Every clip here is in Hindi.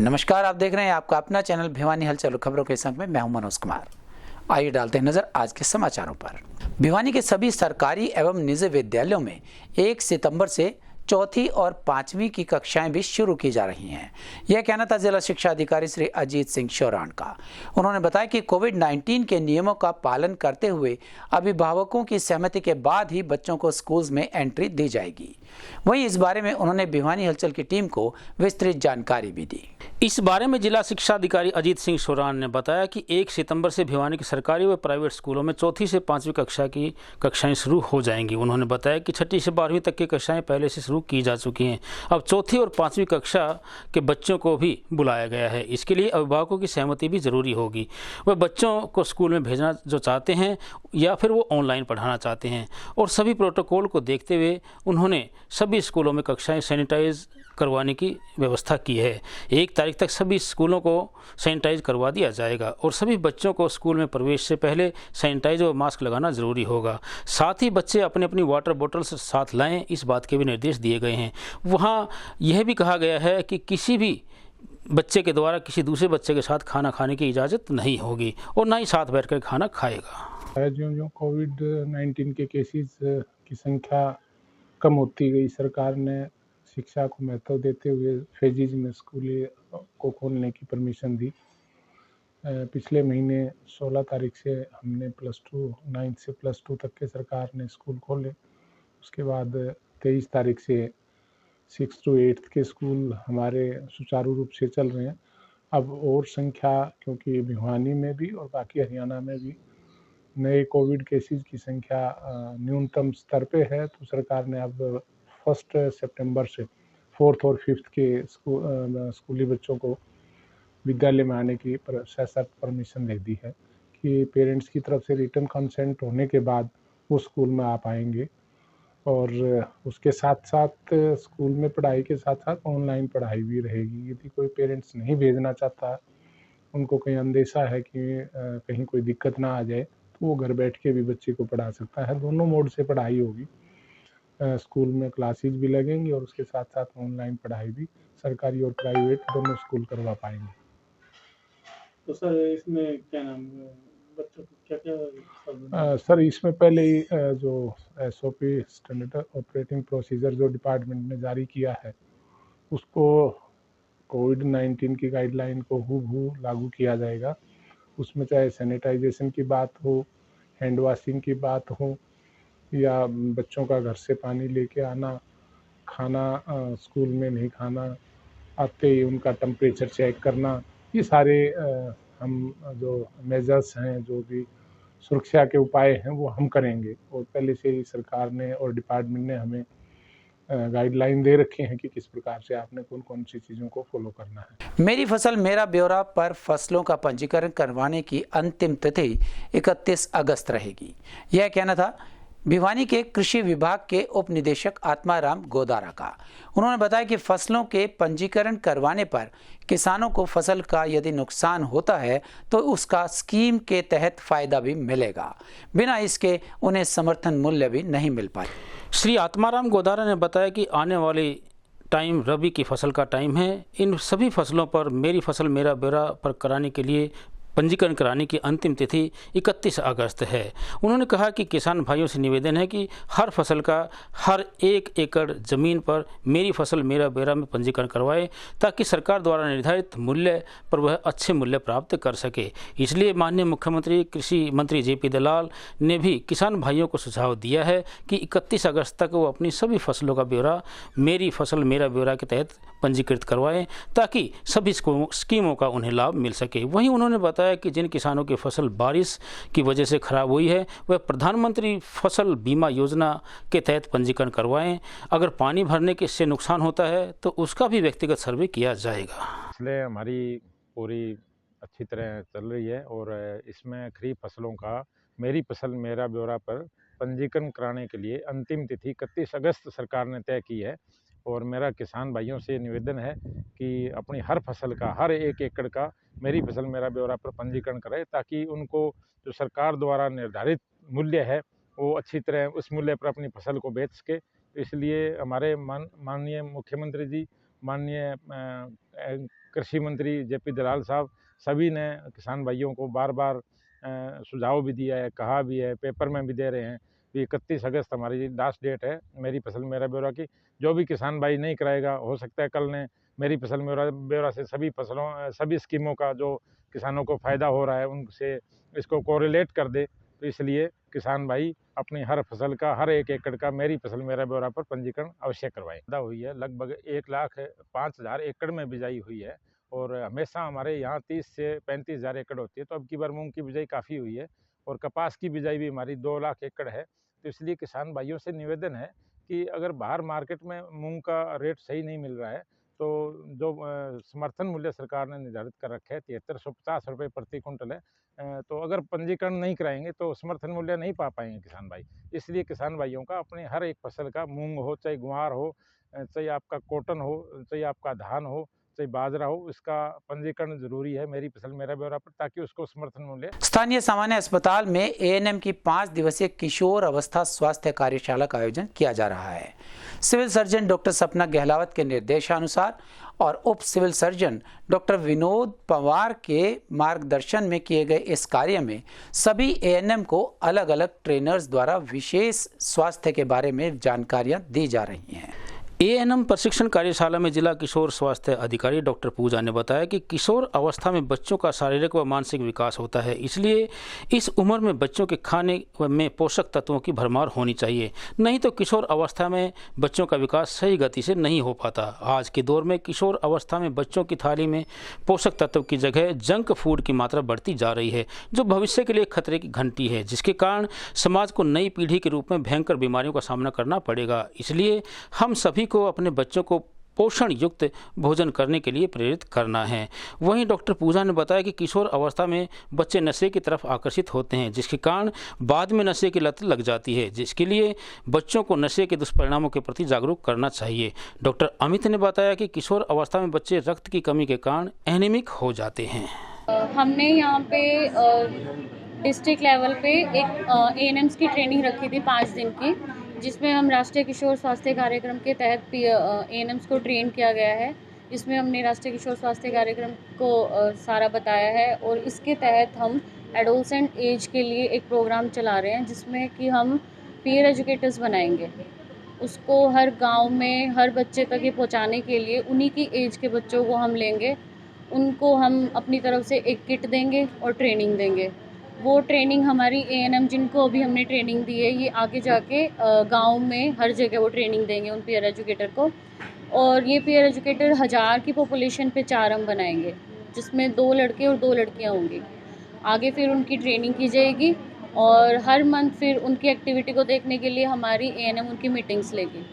नमस्कार, आप देख रहे हैं आपका अपना चैनल भिवानी हलचल खबरों के संग में मैं हूं मनोज कुमार। आइए डालते हैं नजर आज के समाचारों पर। भिवानी के सभी सरकारी एवं निजी विद्यालयों में 1 सितंबर से चौथी और 5वीं की कक्षाएं भी शुरू की जा रही हैं। यह कहना था जिला शिक्षा अधिकारी श्री अजीत सिंह शौरान का। उन्होंने बताया कि कोविड-19 के नियमों का पालन करते हुए अभिभावकों की सहमति के बाद ही बच्चों को स्कूल में एंट्री दी जाएगी। वहीं इस बारे में उन्होंने भिवानी हलचल की टीम को विस्तृत जानकारी भी दी। इस बारे में जिला शिक्षा अधिकारी अजीत सिंह शौरान ने बताया कि 1 सितंबर से भिवानी के सरकारी व प्राइवेट स्कूलों में चौथी से 5वीं कक्षा की कक्षाएं शुरू हो जाएंगी। उन्होंने बताया कि छठी से 12वीं तक की कक्षाएं पहले से शुरू की जा चुकी हैं। अब चौथी और 5वीं कक्षा के बच्चों को भी बुलाया गया है। इसके लिए अभिभावकों की सहमति भी जरूरी होगी। वह बच्चों को स्कूल में भेजना जो चाहते हैं या फिर वो ऑनलाइन पढ़ाना चाहते हैं, और सभी प्रोटोकॉल को देखते हुए उन्होंने सभी स्कूलों में कक्षाएं सैनिटाइज करवाने की व्यवस्था की है। 1 तारीख तक सभी स्कूलों को सैनिटाइज करवा दिया जाएगा और सभी बच्चों को स्कूल में प्रवेश से पहले सैनिटाइज और मास्क लगाना जरूरी होगा। साथ ही बच्चे अपनी अपनी वाटर बोतल्स साथ लाएं, इस बात के भी निर्देश दिए गए हैं। वहाँ यह भी कहा गया है कि किसी भी बच्चे के द्वारा किसी दूसरे बच्चे के साथ खाना खाने की इजाज़त नहीं होगी और ना ही साथ बैठकर खाना खाएगा। जो कोविड-19 के केसेस की संख्या कम होती गई, सरकार ने शिक्षा को महत्व देते हुए फेजेज में स्कूल को खोलने की परमिशन दी। पिछले महीने 16 तारीख से हमने +2 9 से +2 तक के सरकार ने स्कूल खोले। उसके बाद 23 तारीख से 6 to 8 के स्कूल हमारे सुचारू रूप से चल रहे हैं। अब और संख्या, क्योंकि भिवानी में भी और बाकी हरियाणा में भी नए कोविड केसेस की संख्या न्यूनतम स्तर पे है, तो सरकार ने अब 1 सितंबर से 4th और 5th के स्कूली बच्चों को विद्यालय में आने की सख्त परमिशन दे दी है कि पेरेंट्स की तरफ से रिटन कंसेंट होने के बाद वो स्कूल में आ पाएंगे। और उसके साथ साथ स्कूल में पढ़ाई के साथ साथ ऑनलाइन पढ़ाई भी रहेगी। यदि कोई पेरेंट्स नहीं भेजना चाहता, उनको कहीं अंदेशा है कि कहीं कोई दिक्कत ना आ जाए, तो वो घर बैठ के भी बच्चे को पढ़ा सकता है। दोनों मोड से पढ़ाई होगी। स्कूल में क्लासेज भी लगेंगी और उसके साथ साथ ऑनलाइन पढ़ाई भी सरकारी और प्राइवेट दोनों स्कूल करवा पाएंगे। तो सर इसमें क्या नाम बच्चों को क्या सर इसमें पहले ही जो SOP स्टैंडर्ड ऑपरेटिंग प्रोसीजर जो डिपार्टमेंट ने जारी किया है, उसको कोविड-19 की गाइडलाइन को हूबहू लागू किया जाएगा। उसमें चाहे सैनिटाइजेशन की बात हो, हैंड वॉशिंग की बात हो, या बच्चों का घर से पानी लेके आना, खाना स्कूल में नहीं खाना, आते ही उनका टेम्परेचर चेक करना, ये सारे हम जो मेजर्स हैं, जो भी सुरक्षा के उपाय हैं, वो हम करेंगे। और पहले से ही सरकार ने और डिपार्टमेंट ने हमें गाइडलाइन दे रखे हैं कि किस प्रकार से आपने कौन-कौन सी चीज़ों को फॉलो करना है। मेरी फसल मेरा ब्यौरा पर फसलों का पंजीकरण करवाने की अंतिम तिथि 31 अगस्त रहेगी। यह कहना था भिवानी के कृषि विभाग के उप निदेशक आत्माराम गोदारा का। उन्होंने बताया कि फसलों के पंजीकरण करवाने पर किसानों को फसल का यदि नुकसान होता है तो उसका स्कीम के तहत फायदा भी मिलेगा, बिना इसके उन्हें समर्थन मूल्य भी नहीं मिल पाए। श्री आत्माराम गोदारा ने बताया कि आने वाली टाइम रबी की फसल का टाइम है। इन सभी फसलों पर मेरी फसल मेरा ब्यौरा पर कराने के लिए पंजीकरण कराने की अंतिम तिथि 31 अगस्त है। उन्होंने कहा कि किसान भाइयों से निवेदन है कि हर फसल का हर 1 एकड़ ज़मीन पर मेरी फसल मेरा ब्यौरा में पंजीकरण करवाएं, ताकि सरकार द्वारा निर्धारित मूल्य पर वह अच्छे मूल्य प्राप्त कर सके। इसलिए माननीय मुख्यमंत्री कृषि मंत्री JP दलाल ने भी किसान भाइयों को सुझाव दिया है कि 31 अगस्त तक वो अपनी सभी फसलों का ब्यौरा मेरी फसल मेरा ब्यौरा के तहत पंजीकृत करवाएं, ताकि सभी स्कीमों का उन्हें लाभ मिल सके। वहीं उन्होंने बताया कि जिन किसानों की फसल बारिश की वजह से खराब हुई है, वह प्रधानमंत्री फसल बीमा योजना के तहत पंजीकरण करवाएं। अगर पानी भरने के से नुकसान होता है तो उसका भी व्यक्तिगत सर्वे किया जाएगा। इसलिए हमारी पूरी अच्छी तरह चल रही है और इसमें खरीफ फसलों का मेरी फसल मेरा ब्यौरा पर पंजीकरण कराने के लिए अंतिम तिथि 31 अगस्त सरकार ने तय की है। और मेरा किसान भाइयों से निवेदन है कि अपनी हर फसल का हर 1 एकड़ का मेरी फसल मेरा ब्यौरा पर पंजीकरण करें, ताकि उनको जो सरकार द्वारा निर्धारित मूल्य है वो अच्छी तरह उस मूल्य पर अपनी फसल को बेच सके। इसलिए हमारे माननीय मुख्यमंत्री जी, माननीय कृषि मंत्री जेपी दलाल साहब सभी ने किसान भाइयों को बार बार सुझाव भी दिया है, कहा भी है, पेपर में भी दे रहे हैं कि 31 अगस्त हमारी लास्ट डेट है मेरी फसल मेरा ब्यौरा की। जो भी किसान भाई नहीं कराएगा, हो सकता है कल ने मेरी फसल मेरा ब्यौरा से सभी स्कीमों का जो किसानों को फ़ायदा हो रहा है उनसे इसको कोरिलेट कर दे। तो इसलिए किसान भाई अपनी हर फसल का, हर 1 एकड़ का मेरी फसल मेरा ब्यौरा पर पंजीकरण अवश्य करवाएं। फ़ायदा हुई है, लगभग 1,05,000 एकड़ में बिजाई हुई है और हमेशा हमारे यहाँ 30 से 35,000 एकड़ होती है। तो अब की बार मूंग की बिजाई काफ़ी हुई है और कपास की बिजाई भी हमारी 2 लाख एकड़ है। तो इसलिए किसान भाइयों से निवेदन है कि अगर बाहर मार्केट में मूंग का रेट सही नहीं मिल रहा है तो जो समर्थन मूल्य सरकार ने निर्धारित कर रखे है 7350 रुपये प्रति कुंटल है। तो अगर पंजीकरण नहीं कराएंगे तो समर्थन मूल्य नहीं पा पाएंगे किसान भाई। इसलिए किसान भाइयों का अपने हर एक फसल का, मूंग हो चाहे ग्वार हो, चाहे आपका कॉटन हो, चाहे आपका धान हो, चाहे बाजरा हो, इसका पंजीकरण जरूरी है मेरी फसल मेरा ब्यौरा पर, ताकि उसको समर्थन मूल्य। स्थानीय सामान्य अस्पताल में एएनएम की 5 दिवसीय किशोर अवस्था स्वास्थ्य कार्यशाला का आयोजन किया जा रहा है। सिविल सर्जन डॉक्टर सपना गहलावत के निर्देशानुसार और उप civil surgeon doctor Vinod Pawar के मार्गदर्शन में किए गए इस कार्य में सभी एएनएम को अलग अलग ट्रेनर्स द्वारा विशेष स्वास्थ्य के बारे में जानकारियां दी जा रही हैं। एएनएम प्रशिक्षण कार्यशाला में जिला किशोर स्वास्थ्य अधिकारी डॉक्टर पूजा ने बताया कि किशोर अवस्था में बच्चों का शारीरिक व मानसिक विकास होता है, इसलिए इस उम्र में बच्चों के खाने में पोषक तत्वों की भरमार होनी चाहिए, नहीं तो किशोर अवस्था में बच्चों का विकास सही गति से नहीं हो पाता। आज के दौर में किशोर अवस्था में बच्चों की थाली में पोषक तत्व की जगह जंक फूड की मात्रा बढ़ती जा रही है, जो भविष्य के लिए खतरे की घंटी है, जिसके कारण समाज को नई पीढ़ी के रूप में भयंकर बीमारियों का सामना करना पड़ेगा। इसलिए हम सभी को अपने बच्चों को पोषण युक्त भोजन करने के लिए प्रेरित करना है। वहीं डॉक्टर पूजा ने बताया कि किशोर अवस्था में बच्चे नशे की तरफ आकर्षित होते हैं, जिसके कारण बाद में नशे की लत लग जाती है, जिसके लिए बच्चों को नशे के दुष्परिणामों के प्रति जागरूक करना चाहिए। डॉक्टर अमित ने बताया कि किशोर अवस्था में बच्चे रक्त की कमी के कारण एनीमिक हो जाते हैं। हमने यहाँ पे डिस्ट्रिक्ट लेवल पे एक एएनएम्स की ट्रेनिंग रखी थी 5 दिन की, जिसमें हम राष्ट्रीय किशोर स्वास्थ्य कार्यक्रम के तहत एएनएम्स को ट्रेन किया गया है। इसमें हमने राष्ट्रीय किशोर स्वास्थ्य कार्यक्रम को सारा बताया है और इसके तहत हम एडोलसेंट एज के लिए एक प्रोग्राम चला रहे हैं, जिसमें कि हम पीयर एजुकेटर्स बनाएंगे। उसको हर गांव में हर बच्चे तक ये पहुंचाने के लिए उन्हीं की एज के बच्चों को हम लेंगे, उनको हम अपनी तरफ से एक किट देंगे और ट्रेनिंग देंगे। वो ट्रेनिंग हमारी एएनएम जिनको अभी हमने ट्रेनिंग दी है, ये आगे जाके गांव में हर जगह वो ट्रेनिंग देंगे उन पीयर एजुकेटर को। और ये पीयर एजुकेटर 1000 की पॉपुलेशन पे 4 हम बनाएंगे, जिसमें 2 लड़के और 2 लड़कियां होंगी। आगे फिर उनकी ट्रेनिंग की जाएगी और हर मंथ फिर उनकी एक्टिविटी को देखने के लिए हमारी एएनएम उनकी मीटिंग्स लेगी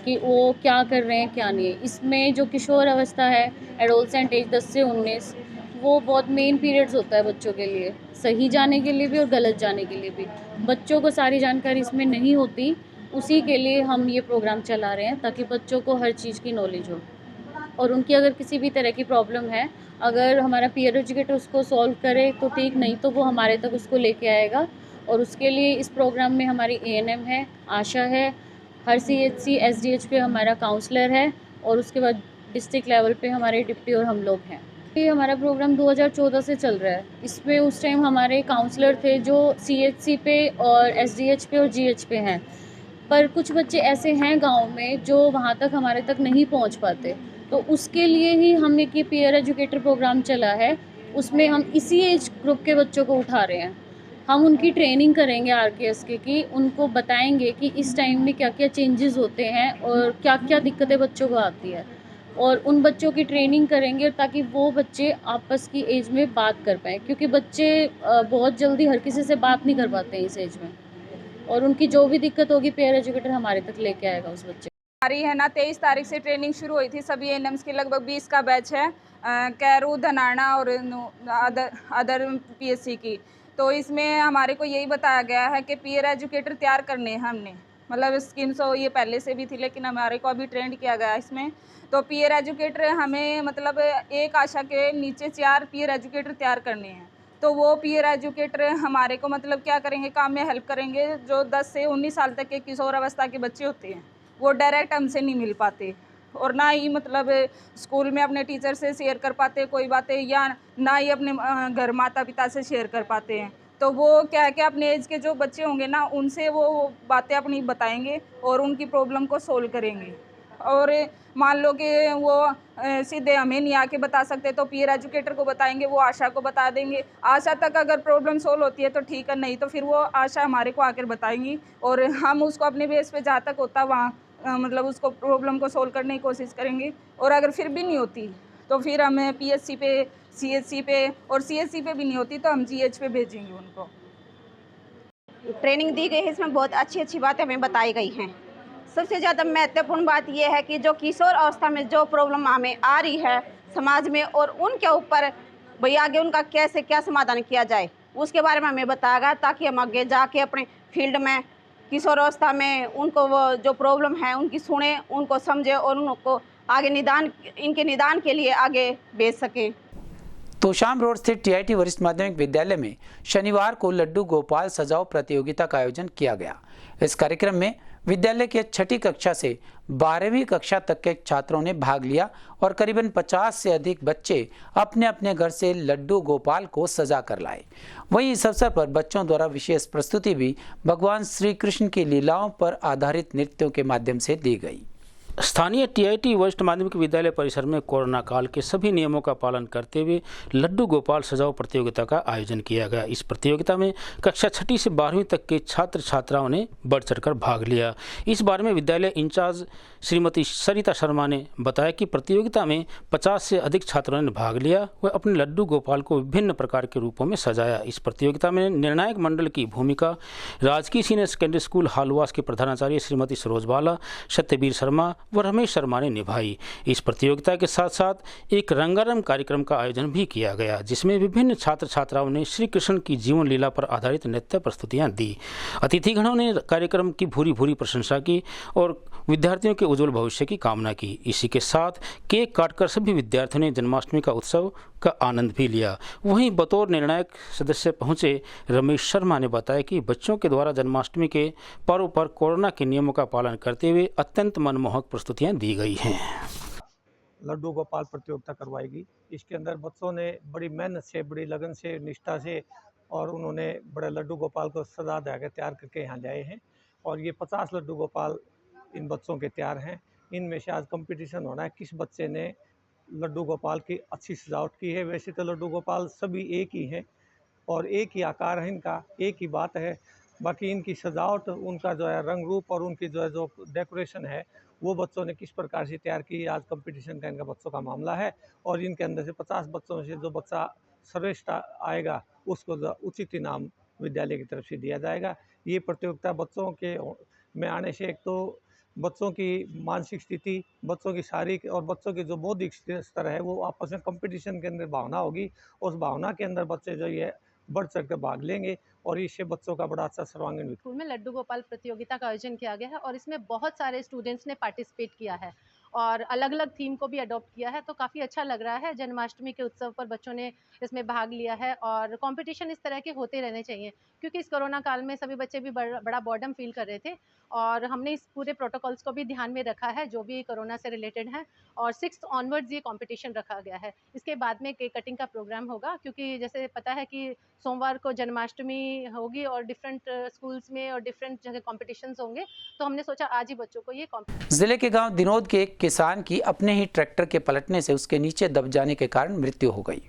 कि वो क्या कर रहे हैं क्या नहीं है। इसमें जो किशोर अवस्था है, एडोलसेंट एज 10 से 19, वो बहुत मेन पीरियड्स होता है बच्चों के लिए, सही जाने के लिए भी और गलत जाने के लिए भी। बच्चों को सारी जानकारी इसमें नहीं होती, उसी के लिए हम ये प्रोग्राम चला रहे हैं, ताकि बच्चों को हर चीज़ की नॉलेज हो और उनकी अगर किसी भी तरह की प्रॉब्लम है, अगर हमारा पीयर एजुकेटर उसको सॉल्व करे तो ठीक, नहीं तो वो हमारे तक उसको लेके आएगा। और उसके लिए इस प्रोग्राम में हमारी एएनएम है, आशा है, हर सीएचसी एसडीएच पे हमारा काउंसलर है और उसके बाद डिस्ट्रिक्ट लेवल पे हमारे डिप्टी और हम लोग हैं। ये हमारा प्रोग्राम 2014 से चल रहा है। इसमें उस टाइम हमारे काउंसलर थे जो सीएचसी पे और एसडीएच पे और जीएच पे हैं, पर कुछ बच्चे ऐसे हैं गांव में जो वहां तक हमारे तक नहीं पहुंच पाते, तो उसके लिए ही हमने ये पीयर एजुकेटर प्रोग्राम चला है। उसमें हम इसी एज ग्रुप के बच्चों को उठा रहे हैं। हम उनकी ट्रेनिंग करेंगे आरकेएस के, कि उनको बताएंगे कि इस टाइम में क्या क्या चेंजेस होते हैं और क्या क्या दिक्कतें बच्चों को आती है, और उन बच्चों की ट्रेनिंग करेंगे ताकि वो बच्चे आपस की एज में बात कर पाएँ, क्योंकि बच्चे बहुत जल्दी हर किसी से बात नहीं कर पाते हैं इस एज में, और उनकी जो भी दिक्कत होगी पीयर एजुकेटर हमारे तक लेके आएगा उस बच्चे। हमारी है ना 23 तारीख से ट्रेनिंग शुरू हुई थी। सभी एएनएम्स की लगभग 20 का बैच है, कैरू, धनाना और अदर पीएससी की। तो इसमें हमारे को यही बताया गया है कि पीयर एजुकेटर तैयार करने हैं हमने, मतलब स्कीम्स हो ये पहले से भी थी, लेकिन हमारे को अभी ट्रेंड किया गया इसमें। तो पीयर एजुकेटर हमें मतलब एक आशा के नीचे 4 पीयर एजुकेटर तैयार करने हैं। तो वो पीयर एजुकेटर हमारे को मतलब क्या करेंगे, काम में हेल्प करेंगे। जो 10 से 19 साल तक के किशोर अवस्था के बच्चे होते हैं वो डायरेक्ट हमसे नहीं मिल पाते, और ना ही मतलब स्कूल में अपने टीचर से शेयर कर पाते कोई बातें, या ना ही अपने घर माता पिता से शेयर कर पाते हैं। तो वो क्या है कि अपने एज के जो बच्चे होंगे ना, उनसे वो बातें अपनी बताएंगे और उनकी प्रॉब्लम को सोल्व करेंगे। और मान लो कि वो सीधे हमें नहीं आके बता सकते तो पीयर एजुकेटर को बताएंगे, वो आशा को बता देंगे। आशा तक अगर प्रॉब्लम सोल्व होती है तो ठीक है, नहीं तो फिर वो आशा हमारे को आकर बताएंगी और हम उसको अपने बेस पे जहाँ तक होता वहाँ मतलब उसको प्रॉब्लम को सोल्व करने की कोशिश करेंगे। और अगर फिर भी नहीं होती तो फिर हमें PSC पे, CHC पे, और CSC पे भी नहीं होती तो हम GH पे भेजेंगे उनको। ट्रेनिंग दी गई है, इसमें बहुत अच्छी अच्छी बातें हमें बताई गई हैं। सबसे ज़्यादा महत्वपूर्ण बात यह है कि जो किशोर अवस्था में जो प्रॉब्लम हमें आ रही है समाज में, और उनके ऊपर भाई आगे उनका कैसे क्या समाधान किया जाए उसके बारे में हमें बताएगा, ताकि हम आगे जाके अपने फील्ड में किशोर अवस्था में उनको वो जो प्रॉब्लम है उनकी सुने, उनको समझे और उनको आगे इनके निदान के लिए आगे भेज सकें। तोशाम रोड स्थित TIT वरिष्ठ माध्यमिक विद्यालय में शनिवार को लड्डू गोपाल सजाओ प्रतियोगिता का आयोजन किया गया। इस कार्यक्रम में विद्यालय के 6ठी कक्षा से 12वीं कक्षा तक के छात्रों ने भाग लिया और करीबन 50 से अधिक बच्चे अपने अपने घर से लड्डू गोपाल को सजा कर लाए। वहीं इस अवसर पर बच्चों द्वारा विशेष प्रस्तुति भी भगवान श्री कृष्ण की लीलाओं पर आधारित नृत्यों के माध्यम से दी गई। स्थानीय TIT वरिष्ठ माध्यमिक विद्यालय परिसर में कोरोना काल के सभी नियमों का पालन करते हुए लड्डू गोपाल सजाओ प्रतियोगिता का आयोजन किया गया। इस प्रतियोगिता में कक्षा 6ठी से 12वीं तक के छात्र छात्राओं ने बढ़ चढ़कर भाग लिया। इस बारे में विद्यालय इंचार्ज श्रीमती सरिता शर्मा ने बताया कि प्रतियोगिता में 50 से अधिक छात्रों ने भाग लिया। वह अपने लड्डू गोपाल को विभिन्न प्रकार के रूपों में सजाया। इस प्रतियोगिता में निर्णायक मंडल की भूमिका राजकीय सीनियर सेकेंडरी स्कूल हालवास के प्रधानाचार्य श्रीमती सरोज बाला, सत्यवीर शर्मा व रमेश शर्मा ने निभाई। इस प्रतियोगिता के साथ साथ एक रंगारंग कार्यक्रम का आयोजन भी किया गया, जिसमें विभिन्न छात्र छात्राओं ने श्री कृष्ण की जीवन लीला पर आधारित नृत्य प्रस्तुतियां दी। अतिथिगणों ने कार्यक्रम की भूरी भूरी प्रशंसा की और विद्यार्थियों के उज्जवल भविष्य की कामना की। इसी के साथ केक काटकर सभी विद्यार्थियों ने जन्माष्टमी का उत्सव का आनंद भी लिया। वहीं बतौर निर्णायक सदस्य पहुंचे रमेश शर्मा ने बताया कि बच्चों के द्वारा जन्माष्टमी के पर्व पर कोरोना के नियमों का पालन करते हुए अत्यंत मनमोहक प्रस्तुतियां दी गई हैं। लड्डू गोपाल प्रतियोगिता करवाएगी। इसके अंदर बच्चों ने बड़ी मेहनत से, बड़ी लगन से, निष्ठा से और उन्होंने बड़े लड्डू गोपाल को सजा देकर तैयार करके यहाँ लाए हैं और ये 50 लड्डू गोपाल इन बच्चों के तैयार हैं। इनमें से आज कंपटीशन होना है किस बच्चे ने लड्डू गोपाल की अच्छी सजावट की है। वैसे तो लड्डू गोपाल सभी एक ही हैं और एक ही आकार है, इनका एक ही बात है, बाकी इनकी सजावट, उनका जो है रंग रूप और उनकी जो है जो डेकोरेशन है वो बच्चों ने किस प्रकार से तैयार की। आज कंपटीशन का इनका बच्चों का मामला है और इनके अंदर से 50 बच्चों से जो बच्चा श्रेष्ठ आएगा उसको उचित इनाम विद्यालय की तरफ से दिया जाएगा। ये प्रतियोगिता बच्चों के में आने से एक तो बच्चों की मानसिक स्थिति, बच्चों की शारीरिक और बच्चों की जो बौद्धिक स्तर है वो आपस में कंपटीशन के अंदर भावना होगी। उस भावना के अंदर बच्चे जो ये बढ़ चढ़ कर भाग लेंगे और इससे बच्चों का बड़ा अच्छा सर्वांगीण स्कूल में लड्डू गोपाल प्रतियोगिता का आयोजन किया गया है और इसमें बहुत सारे स्टूडेंट्स ने पार्टिसिपेट किया है और अलग अलग थीम को भी अडॉप्ट किया है, तो काफ़ी अच्छा लग रहा है। जन्माष्टमी के उत्सव पर बच्चों ने इसमें भाग लिया है और कंपटीशन इस तरह के होते रहने चाहिए, क्योंकि इस कोरोना काल में सभी बच्चे भी बड़ा बॉर्डम फील कर रहे थे और हमने इस पूरे प्रोटोकॉल्स को भी ध्यान में रखा है जो भी कोरोना से रिलेटेड है। और 6 ऑनवर्ड्स ये कंपटीशन रखा गया है। इसके बाद में केक कटिंग का प्रोग्राम होगा, क्योंकि जैसे पता है कि सोमवार को जन्माष्टमी होगी और डिफरेंट स्कूल्स में और डिफरेंट जगह कॉम्पिटिशन्स होंगे, तो हमने सोचा आज ही बच्चों को ये जिले के गांव दिनोद के एक किसान की अपने ही ट्रैक्टर के पलटने से उसके नीचे दब जाने के कारण मृत्यु हो गई।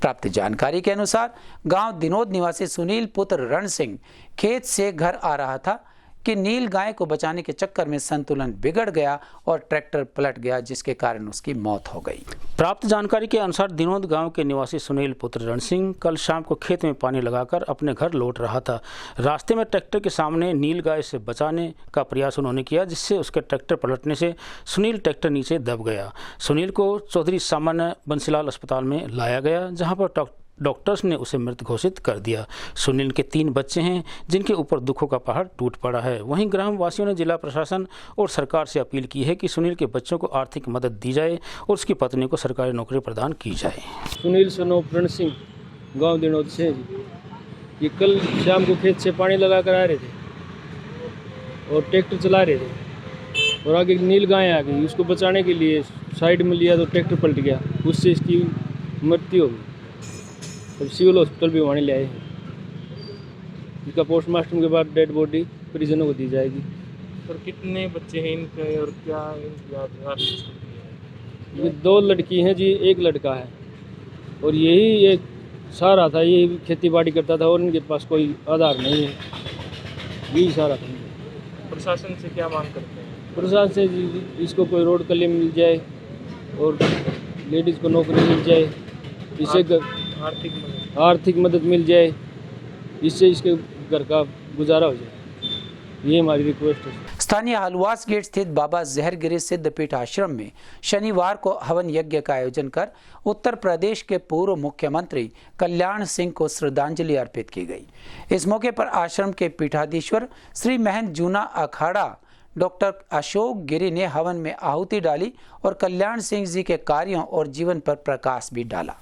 प्राप्त जानकारी के अनुसार गांव दिनोद निवासी सुनील पुत्र रण सिंह खेत से घर आ रहा था कि नील गाय को बचाने के चक्कर में संतुलन बिगड़ गया और ट्रैक्टर पलट गया, जिसके कारण उसकी मौत हो गई। प्राप्त जानकारी के अनुसार दिनोद गांव के निवासी सुनील पुत्र रण सिंह कल शाम को खेत में पानी लगाकर अपने घर लौट रहा था। रास्ते में ट्रैक्टर के सामने नील गाय से बचाने का प्रयास उन्होंने किया, जिससे उसके ट्रैक्टर पलटने से सुनील ट्रैक्टर नीचे दब गया। सुनील को चौधरी सामान्य बंसीलाल अस्पताल में लाया गया, जहाँ पर डॉक्टर्स ने उसे मृत घोषित कर दिया। सुनील के 3 बच्चे हैं, जिनके ऊपर दुखों का पहाड़ टूट पड़ा है। वहीं ग्रामवासियों ने जिला प्रशासन और सरकार से अपील की है कि सुनील के बच्चों को आर्थिक मदद दी जाए और उसकी पत्नी को सरकारी नौकरी प्रदान की जाए। सुनील सनोप रण सिंह गाँव दिनोद से ये कल शाम को खेत से पानी लगा कर आ रहे थे और ट्रैक्टर चला रहे थे। और आगे नील गाय आ गई, उसको बचाने के लिए साइड में लिया तो ट्रैक्टर पलट गया, उससे इसकी मृत्यु हो गई। अब सिविल हॉस्पिटल भिवानी ले आए हैं। इसका पोस्टमार्टम के बाद डेड बॉडी परिजनों को दी जाएगी। और कितने बच्चे हैं इनके और क्या ये 2 लड़की हैं जी, 1 लड़का है। और यही एक सहारा था, ये खेती बाड़ी करता था और इनके पास कोई आधार नहीं है, यही सहारा था। प्रशासन से क्या मांग करते हैं? प्रशासन से जी इसको कोई रोड कले मिल जाए और लेडीज़ को नौकरी मिल जाए, इससे आर्थिक मदद मिल जाए, इससे इसके घर का गुजारा हो जाए, ये हमारी रिक्वेस्ट है। स्थानीय हलवास गेट स्थित बाबा जहरगिरी सिद्धपीठ आश्रम में शनिवार को हवन यज्ञ का आयोजन कर उत्तर प्रदेश के पूर्व मुख्यमंत्री कल्याण सिंह को श्रद्धांजलि अर्पित की गई। इस मौके पर आश्रम के पीठाधीश्वर श्री महंत जूना अखाड़ा डॉक्टर अशोक गिरी ने हवन में आहुति डाली और कल्याण सिंह जी के कार्यों और जीवन पर प्रकाश भी डाला।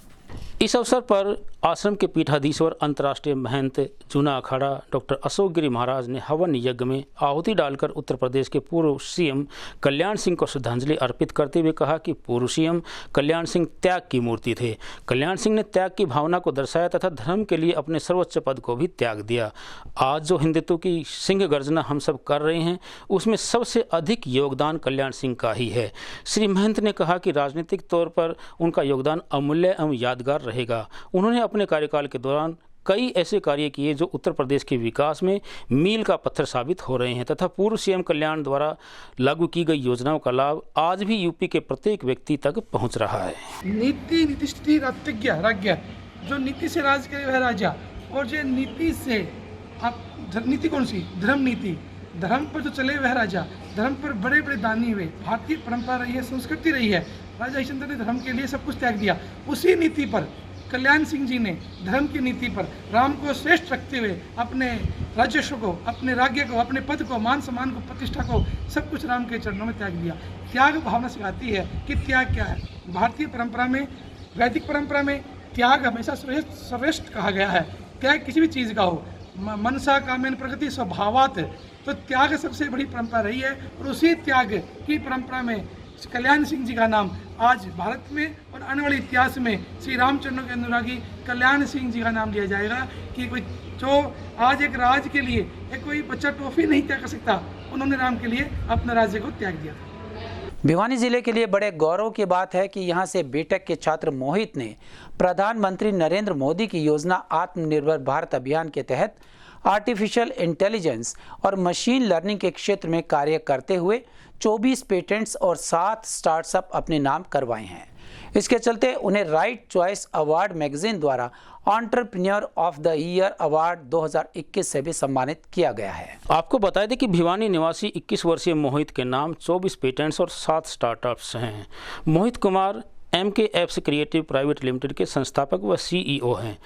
इस अवसर पर आश्रम के पीठाधीश्वर अंतर्राष्ट्रीय महंत जूना अखाड़ा डॉक्टर अशोक गिरी महाराज ने हवन यज्ञ में आहुति डालकर उत्तर प्रदेश के पूर्व सीएम कल्याण सिंह को श्रद्धांजलि अर्पित करते हुए कहा कि पूर्व सीएम कल्याण सिंह त्याग की मूर्ति थे। कल्याण सिंह ने त्याग की भावना को दर्शाया तथा धर्म के लिए अपने सर्वोच्च पद को भी त्याग दिया। आज जो हिंदुत्व की सिंह गर्जना हम सब कर रहे हैं, उसमें सबसे अधिक योगदान कल्याण सिंह का ही है। श्री महंत ने कहा कि राजनीतिक तौर पर उनका योगदान अमूल्य एवं यादगार रहेगा। उन्होंने अपने कार्यकाल के दौरान कई ऐसे कार्य किए जो उत्तर प्रदेश के विकास में मील का पत्थर साबित हो रहे हैं तथा पूर्व सीएम कल्याण द्वारा लागू की गई योजनाओं का लाभ आज भी यूपी के प्रत्येक व्यक्ति तक पहुंच रहा है। नीति नीतिष्ठि राज्ञ राज्ञ, जो नीति से राज करे वह राजा, और जो नीति से आप नीति कौन सी? धर्म नीति। धर्म पर जो चले वह राजा, धर्म पर बड़े बड़े दानी हुए। भारतीय परंपरा रही है, संस्कृति रही है। राजा हरिश्चंद्र ने धर्म के लिए सब कुछ त्याग दिया। उसी नीति पर कल्याण सिंह जी ने, धर्म की नीति पर राम को श्रेष्ठ रखते हुए अपने राजस्व को, अपने राज्य को, अपने पद को, मान सम्मान को, प्रतिष्ठा को, सब कुछ राम के चरणों में त्याग दिया। त्याग भावना सिखाती है कि त्याग क्या है। भारतीय परंपरा में, वैदिक परंपरा में त्याग हमेशा श्रेष्ठ कहा गया है। त्याग किसी भी चीज़ का हो, मनसा कामेन प्रकृति स्वभावात, तो त्याग सबसे बड़ी परंपरा रही है। और उसी त्याग की परंपरा में कल्याण सिंह जी का नाम आज भारत में और आने वाले इतिहास में श्री रामचंद्र के अनुरागी कल्याण सिंह जी का नाम लिया जाएगा कि कोई जो आज एक राज के लिए एक कोई बच्चा टॉफी नहीं त्याग कर सकता, उन्होंने राम के लिए अपने राज्य को त्याग दिया था। भिवानी जिले के लिए बड़े गौरव की बात है कि यहां से बीटेक के छात्र मोहित ने प्रधानमंत्री नरेंद्र मोदी की योजना आत्मनिर्भर भारत अभियान के तहत आर्टिफिशियल इंटेलिजेंस और मशीन लर्निंग के क्षेत्र में कार्य करते हुए 24 पेटेंट्स और 7 स्टार्टअप अपने नाम करवाए हैं। इसके चलते उन्हें राइट चॉइस अवार्ड मैगजीन द्वारा entrepreneur of the year award 2021 से भी सम्मानित किया गया है। आपको बता दें कि भिवानी निवासी 21 वर्षीय मोहित के नाम 24 पेटेंट्स और 7 स्टार्टअप्स हैं। Mohit Kumar MK apps creative private limited के संस्थापक व CEO हैं।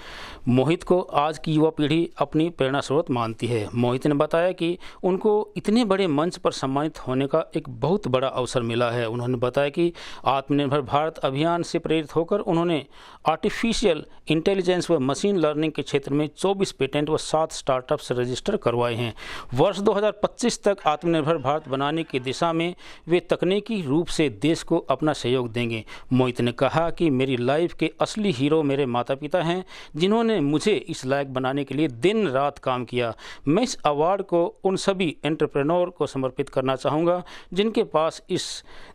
मोहित को आज की युवा पीढ़ी अपनी प्रेरणा स्रोत मानती है। मोहित ने बताया कि उनको इतने बड़े मंच पर सम्मानित होने का एक बहुत बड़ा अवसर मिला है। उन्होंने बताया कि आत्मनिर्भर भारत अभियान से प्रेरित होकर उन्होंने आर्टिफिशियल इंटेलिजेंस व मशीन लर्निंग के क्षेत्र में 24 पेटेंट व 7 स्टार्टअप्स रजिस्टर करवाए हैं। वर्ष 2025 तक आत्मनिर्भर भारत बनाने की दिशा में वे तकनीकी रूप से देश को अपना सहयोग देंगे। मोहित ने कहा कि मेरी लाइफ के असली हीरो मेरे माता पिता हैं, जिन्होंने मुझे इस लायक बनाने के लिए दिन रात काम किया। मैं इस अवार्ड को उन सभी एंटरप्रेन्योर को समर्पित करना चाहूँगा जिनके पास इस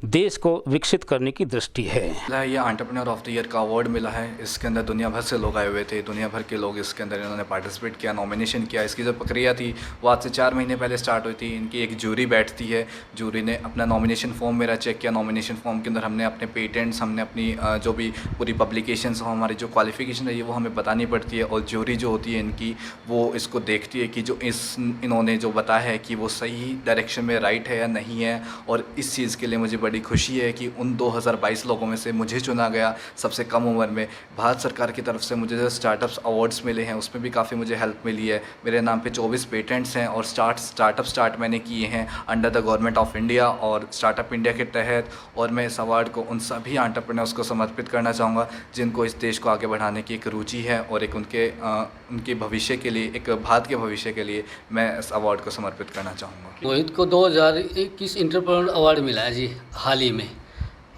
देश को विकसित करने की दृष्टि है। ये एंटरप्रेन्योर ऑफ द ईयर का अवार्ड मिला है। इसके अंदर दुनिया भर से लोग आए हुए थे, दुनिया भर के लोग इसके अंदर इन्होंने पार्टिसिपेट किया, नॉमिनेशन किया। इसकी जो प्रक्रिया थी वो आज से 4 महीने पहले स्टार्ट हुई थी। इनकी एक जूरी बैठती है, जूरी ने अपना नॉमिनेशन फॉर्म मेरा चेक किया। नॉमिनेशन फॉर्म के अंदर हमने अपने पेटेंट्स, हमने अपनी जो भी पूरी पब्लिकेशंस हो, हमारी जो क्वालिफिकेशन है ये वो हमें बतानी पड़ती है। और ज्यूरी जो होती है इनकी, वो इसको देखती है कि जो इन्होंने जो बताया है कि वो सही डायरेक्शन में राइट है या नहीं है। और इस चीज़ के लिए मुझे बड़ी खुशी है कि उन 2022 लोगों में से मुझे चुना गया सबसे कम उम्र में। भारत सरकार की तरफ से मुझे जो स्टार्टअप्स अवार्ड्स मिले हैं उसमें भी काफ़ी मुझे हेल्प मिली है। मेरे नाम पे 24 पेटेंट्स हैं और स्टार्टअप मैंने किए हैं under the government of India और स्टार्टअप इंडिया के तहत। और मैं इस अवार्ड को उन सभी एंटरप्रेन्योर मैं उसको समर्पित करना चाहूँगा, जिनको इस देश को आगे बढ़ाने की एक रुचि है और एक उनके भविष्य के लिए, एक भारत के भविष्य के लिए मैं इस अवार्ड को समर्पित करना चाहूँगा। मोहित को 2021 एंटरप्रेन्योर अवार्ड मिला है जी हाल ही में,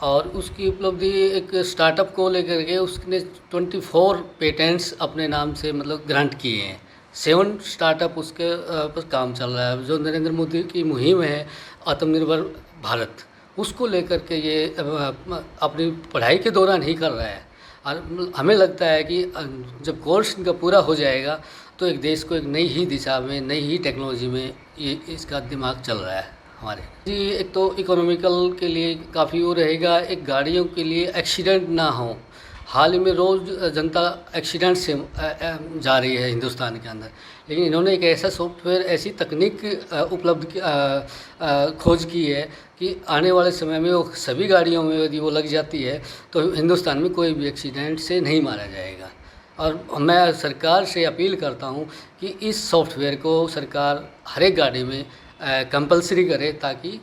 और उसकी उपलब्धि एक स्टार्टअप को लेकर के उसने 24 पेटेंट्स अपने नाम से मतलब ग्रांट किए हैं। 7 स्टार्टअप उसके पर काम चल रहा है। जो नरेंद्र मोदी की मुहिम है आत्मनिर्भर भारत, उसको लेकर के ये अपनी पढ़ाई के दौरान ही कर रहा है। और हमें लगता है कि जब कोर्स इनका पूरा हो जाएगा तो एक देश को एक नई ही दिशा में, नई ही टेक्नोलॉजी में ये इसका दिमाग चल रहा है हमारे जी। एक तो इकोनॉमिकल के लिए काफ़ी वो रहेगा, एक गाड़ियों के लिए एक्सीडेंट ना हो। हाल ही में रोज़ जनता एक्सीडेंट से जा रही है हिंदुस्तान के अंदर, लेकिन इन्होंने एक ऐसा सॉफ्टवेयर, ऐसी तकनीक खोज की है कि आने वाले समय में वो सभी गाड़ियों में यदि वो लग जाती है तो हिंदुस्तान में कोई भी एक्सीडेंट से नहीं मारा जाएगा। और मैं सरकार से अपील करता हूँ कि इस सॉफ्टवेयर को सरकार हर एक गाड़ी में कंपलसरी करे, ताकि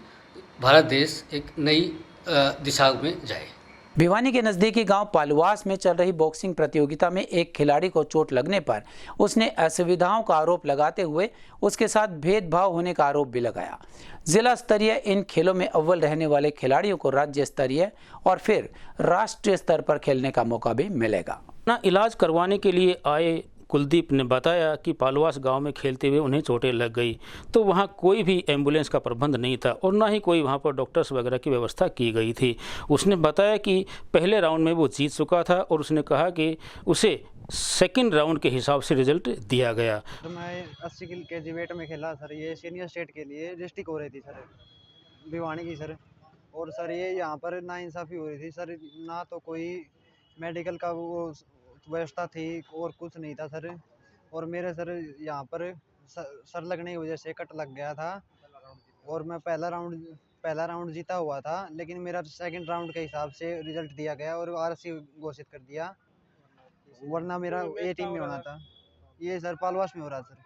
भारत देश एक नई दिशा में जाए। भिवानी के नज़दीकी गांव पालुवास में चल रही बॉक्सिंग प्रतियोगिता में एक खिलाड़ी को चोट लगने पर उसने असुविधाओं का आरोप लगाते हुए उसके साथ भेदभाव होने का आरोप भी लगाया। जिला स्तरीय इन खेलों में अव्वल रहने वाले खिलाड़ियों को राज्य स्तरीय और फिर राष्ट्रीय स्तर पर खेलने का मौका भी मिलेगा। अपना इलाज करवाने के लिए आए कुलदीप ने बताया कि पालवास गांव में खेलते हुए उन्हें चोटें लग गई, तो वहां कोई भी एम्बुलेंस का प्रबंध नहीं था और ना ही कोई वहां पर डॉक्टर्स वगैरह की व्यवस्था की गई थी। उसने बताया कि पहले राउंड में वो जीत चुका था और उसने कहा कि उसे सेकंड राउंड के हिसाब से रिजल्ट दिया गया। तो मैं 80 kg वेट में खेला सर, ये सीनियर स्टेट के लिए डिस्ट्रिक्ट हो रही थी सर, भिवानी की सर। और सर ये यहाँ पर नाइंसाफ़ी हो रही थी सर, ना तो कोई मेडिकल का वो व्यवस्था थी और कुछ नहीं था सर। और मेरे सर यहाँ पर सर लगने की वजह से कट लग गया था और मैं पहला राउंड जीता हुआ था, लेकिन मेरा सेकंड राउंड के हिसाब से रिजल्ट दिया गया और आरसी घोषित कर दिया, वरना मेरा ए टीम में होना था। ये सर पालवास में हो रहा सर,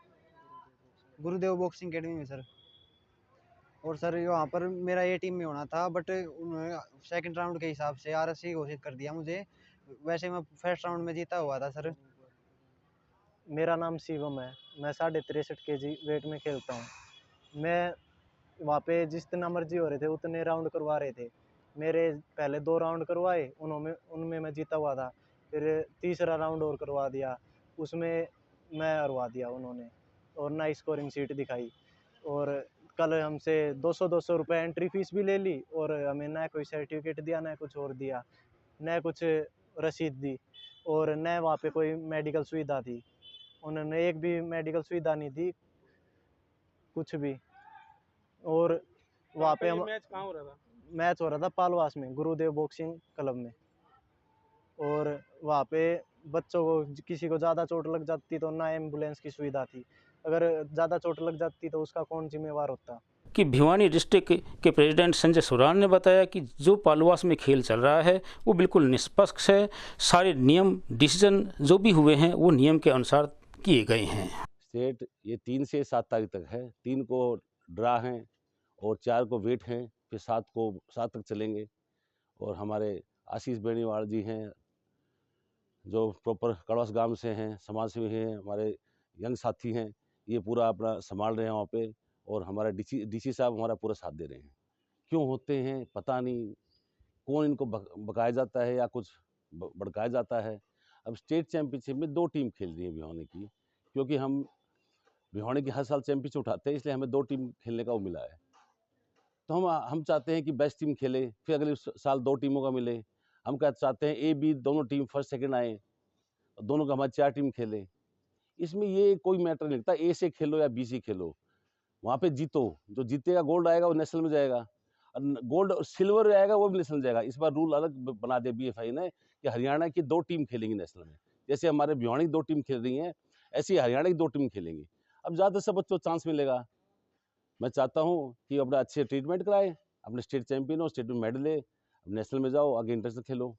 गुरुदेव बॉक्सिंग अकेडमी में सर। और सर वहाँ पर मेरा ए टीम में होना था, बट उन्होंने सेकंड राउंड के हिसाब से आरसी घोषित कर दिया मुझे। वैसे मैं फर्स्ट राउंड में जीता हुआ था सर। मेरा नाम शिवम है, मैं 63.5 kg वेट में खेलता हूँ। मैं वहाँ पे जितना मर्जी हो रहे थे उतने राउंड करवा रहे थे। मेरे पहले 2 राउंड करवाए, उनमें मैं जीता हुआ था। फिर तीसरा राउंड और करवा दिया, उसमें मैं हरवा दिया उन्होंने और ना स्कोरिंग सीट दिखाई। और कल हमसे 200 रुपये एंट्री फीस भी ले ली और हमें ना कोई सर्टिफिकेट दिया, ना कुछ और दिया, न कुछ रसीद दी, और न वहाँ पे कोई मेडिकल सुविधा थी। उन्होंने एक भी मेडिकल सुविधा नहीं दी, कुछ भी। और वहाँ पे हम मैच हो रहा था पालवास में, गुरुदेव बॉक्सिंग क्लब में। और वहाँ पे बच्चों को किसी को ज़्यादा चोट लग जाती तो ना एम्बुलेंस की सुविधा थी, अगर ज़्यादा चोट लग जाती तो उसका कौन जिम्मेवार होता। कि भिवानी डिस्ट्रिक्ट के प्रेसिडेंट संजय सुरान ने बताया कि जो पालवास में खेल चल रहा है वो बिल्कुल निष्पक्ष है। सारे नियम डिसीजन जो भी हुए हैं वो नियम के अनुसार किए गए हैं। स्टेट ये 3 से 7 तारीख तक है, 3 को ड्रा हैं और 4 को वेट हैं, फिर 7 तक चलेंगे। और हमारे आशीष बेनीवाल जी हैं जो प्रॉपर कड़वास गांव से हैं, समाज सेवी हैं, हमारे यंग साथी हैं, ये पूरा अपना संभाल रहे हैं वहाँ पे। और हमारा डीसी साहब हमारा पूरा साथ दे रहे हैं। क्यों होते हैं पता नहीं, कौन इनको बकाया जाता है या कुछ भड़काया जाता है। अब स्टेट चैंपियनशिप में 2 टीम खेल रही है भिवानी की, क्योंकि हम भिवानी की हर साल चैंपियनशिप उठाते हैं, इसलिए हमें 2 टीम खेलने का वो मिला है। तो हम चाहते हैं कि बेस्ट टीम खेले, फिर अगले साल 2 टीमों का मिले। हम क्या चाहते हैं ए बी दोनों टीम फर्स्ट सेकंड आए, दोनों का हमारी 4 टीम खेले। इसमें ये कोई मैटर नहीं लगता ए से खेलो या बी से खेलो, वहाँ पे जीतो, जो जीतेगा गोल्ड आएगा वो नेशनल में जाएगा, और गोल्ड सिल्वर आएगा वो भी नेशनल जाएगा। इस बार रूल अलग बना दिया BFI ने कि हरियाणा की 2 टीम खेलेंगी नेशनल में। जैसे हमारे भिवानी की 2 टीम खेल रही हैं, ऐसे ही हरियाणा की 2 टीम खेलेंगी। अब ज़्यादा से बच्चों को चांस मिलेगा। मैं चाहता हूँ कि अपना अच्छे ट्रीटमेंट कराए, अपने स्टेट चैंपियन हो, स्टेट में मेडल ले, नेशनल में जाओ, आगे इंटरनेशनल खेलो,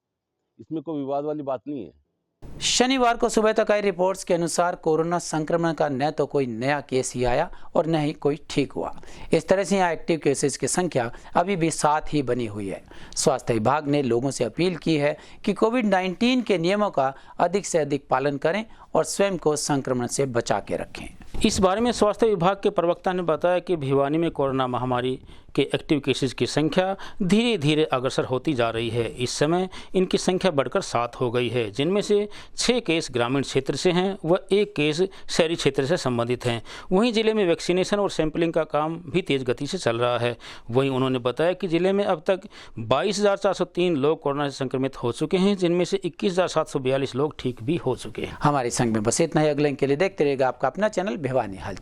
इसमें कोई विवाद वाली बात नहीं है। शनिवार को सुबह तक आई रिपोर्ट्स के अनुसार कोरोना संक्रमण का न तो कोई नया केस ही आया और न ही कोई ठीक हुआ। इस तरह से यहाँ एक्टिव केसेस की संख्या अभी भी 7 ही बनी हुई है। स्वास्थ्य विभाग ने लोगों से अपील की है कि कोविड-19 के नियमों का अधिक से अधिक पालन करें और स्वयं को संक्रमण से बचा के रखें। इस बारे में स्वास्थ्य विभाग के प्रवक्ता ने बताया कि भिवानी में कोरोना महामारी के एक्टिव केसेस की संख्या धीरे धीरे अग्रसर होती जा रही है। इस समय इनकी संख्या बढ़कर 7 हो गई है, जिनमें से 6 केस ग्रामीण क्षेत्र से हैं व 1 केस शहरी क्षेत्र से संबंधित हैं। वहीं जिले में वैक्सीनेशन और सैंपलिंग का काम भी तेज गति से चल रहा है। वहीं उन्होंने बताया कि जिले में अब तक 22,403 लोग कोरोना से संक्रमित हो चुके हैं, जिनमें से 21,742 लोग ठीक भी हो चुके हैं। हमारे संग में बस इतना ही। अगले के लिए देखते रहेगा आपका अपना चैनल भिवानी हाल।